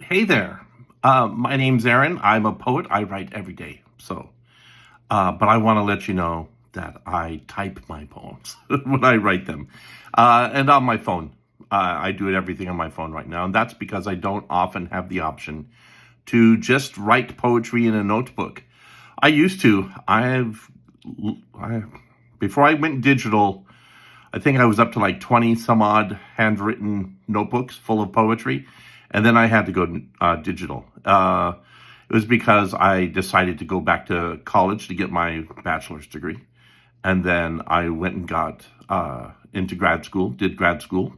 Hey there. My name's Aaron. I'm a poet. I write every day. But I want to let you know that I type my poems when I write them, and on my phone. I do everything on my phone right now, and that's because I don't often have the option to just write poetry in a notebook. I used to. I before I went digital, I think I was up to like 20 some odd handwritten notebooks full of poetry. And then I had to go digital. It was because I decided to go back to college to get my bachelor's degree. And then I went and got into grad school, did grad school.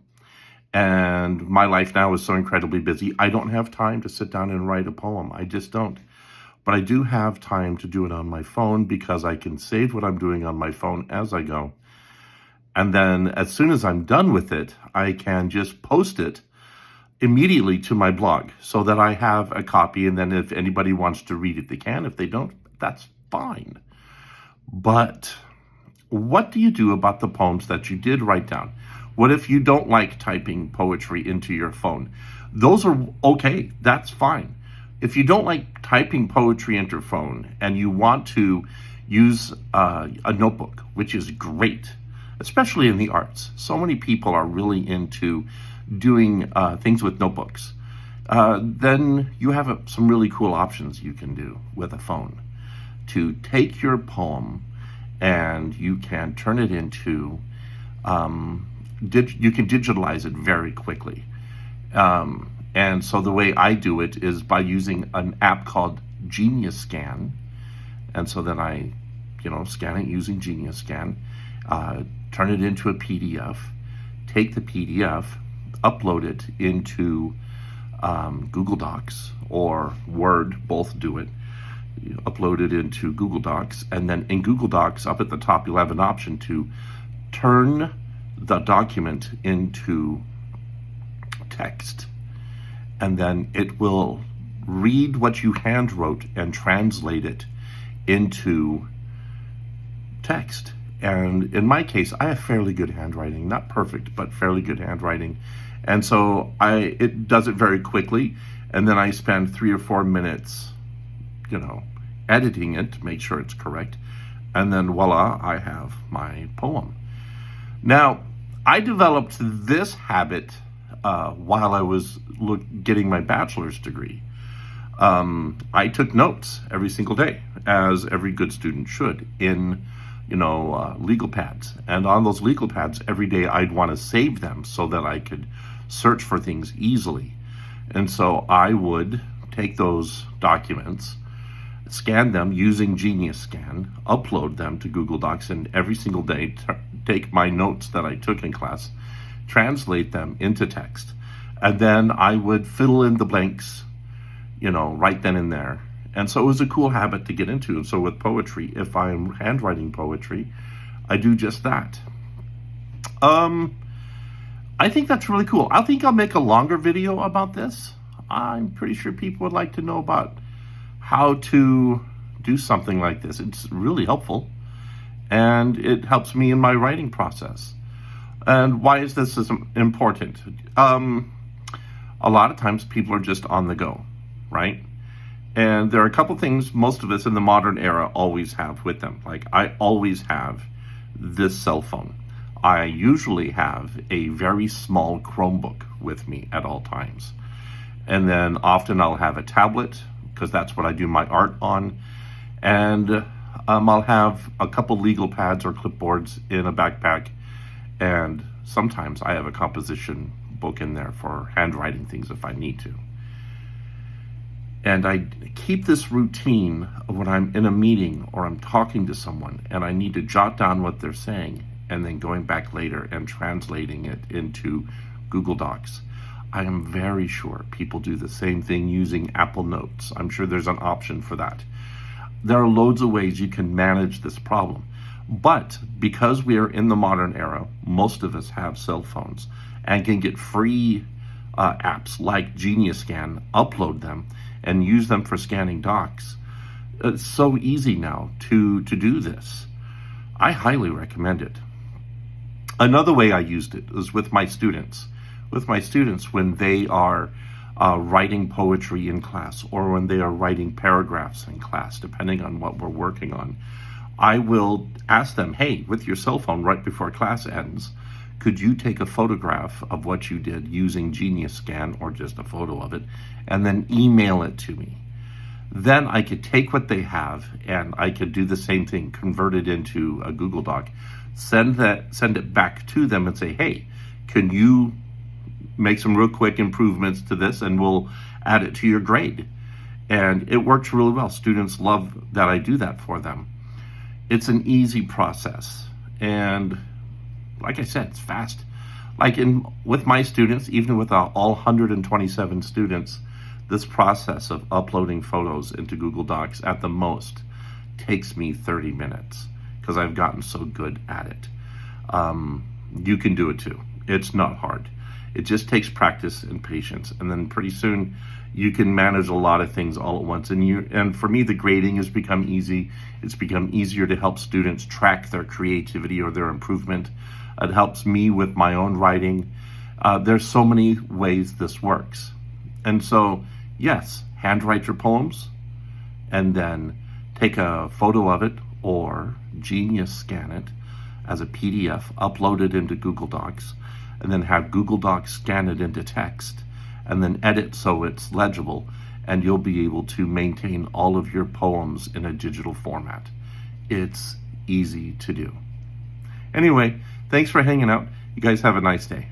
And my life now is so incredibly busy. I don't have time to sit down and write a poem. I just don't. But I do have time to do it on my phone because I can save what I'm doing on my phone as I go. And then as soon as I'm done with it, I can just post it immediately to my blog so that I have a copy. And then if anybody wants to read it, they can. If they don't, that's fine. But what do you do about the poems that you did write down? What if you don't like typing poetry into your phone? Those are okay. That's fine. If you don't like typing poetry into your phone and you want to use a notebook, which is great, especially in the arts. So many people are really into doing things with notebooks. Then you have some really cool options you can do with a phone to take your poem and you can turn it into, you can digitalize it very quickly. And so the way I do it is by using an app called Genius Scan. And so then I, scan it using Genius Scan, turn it into a PDF, take the PDF, upload it into Google Docs or Word, both do it. You upload it into Google Docs, and then in Google Docs, up at the top, you'll have an option to turn the document into text. And then it will read what you hand wrote and translate it into text. And in my case, I have fairly good handwriting, not perfect, but fairly good handwriting. And so it does it very quickly. And then I spend 3 or 4 minutes, editing it to make sure it's correct. And then voila, I have my poem. Now, I developed this habit while I was getting my bachelor's degree. I took notes every single day, as every good student should, in legal pads. And on those legal pads, every day I'd want to save them so that I could search for things easily. And so I would take those documents, scan them using Genius Scan, upload them to Google Docs, and every single day take my notes that I took in class, translate them into text. And then I would fill in the blanks, right then and there. And so it was a cool habit to get into. And so with poetry, if I'm handwriting poetry, I do just that. I think that's really cool. I think I'll make a longer video about this. I'm pretty sure people would like to know about how to do something like this. It's really helpful, and it helps me in my writing process. And why is this important? A lot of times people are just on the go, right? And there are a couple things most of us in the modern era always have with them. Like I always have this cell phone. I usually have a very small Chromebook with me at all times. And then often I'll have a tablet because that's what I do my art on. And I'll have a couple legal pads or clipboards in a backpack. And sometimes I have a composition book in there for handwriting things if I need to. And I keep this routine of when I'm in a meeting or I'm talking to someone and I need to jot down what they're saying and then going back later and translating it into Google Docs. I am very sure people do the same thing using Apple Notes. I'm sure there's an option for that. There are loads of ways you can manage this problem. But because we are in the modern era, most of us have cell phones and can get free apps like Genius Scan, upload them, and use them for scanning docs. It's so easy now to do this. I highly recommend it. Another way I used it was with my students. With my students when they are writing poetry in class, or when they are writing paragraphs in class, depending on what we're working on, I will ask them, hey, with your cell phone right before class ends, could you take a photograph of what you did using Genius Scan or just a photo of it, and then email it to me? Then I could take what they have and I could do the same thing, convert it into a Google Doc, send it back to them and say, hey, can you make some real quick improvements to this and we'll add it to your grade? And it works really well. Students love that I do that for them. It's an easy process. And like I said, it's fast. With my students, even with all 127 students, this process of uploading photos into Google Docs at the most takes me 30 minutes because I've gotten so good at it. You can do it too. It's not hard. It just takes practice and patience, and then pretty soon you can manage a lot of things all at once. And for me, the grading has become easy. It's become easier to help students track their creativity or their improvement. It helps me with my own writing. There's so many ways this works. And so, yes, handwrite your poems and then take a photo of it or Genius Scan it as a PDF, upload it into Google Docs, and then have Google Docs scan it into text, and then edit so it's legible, and you'll be able to maintain all of your poems in a digital format. It's easy to do. Anyway, thanks for hanging out. You guys have a nice day.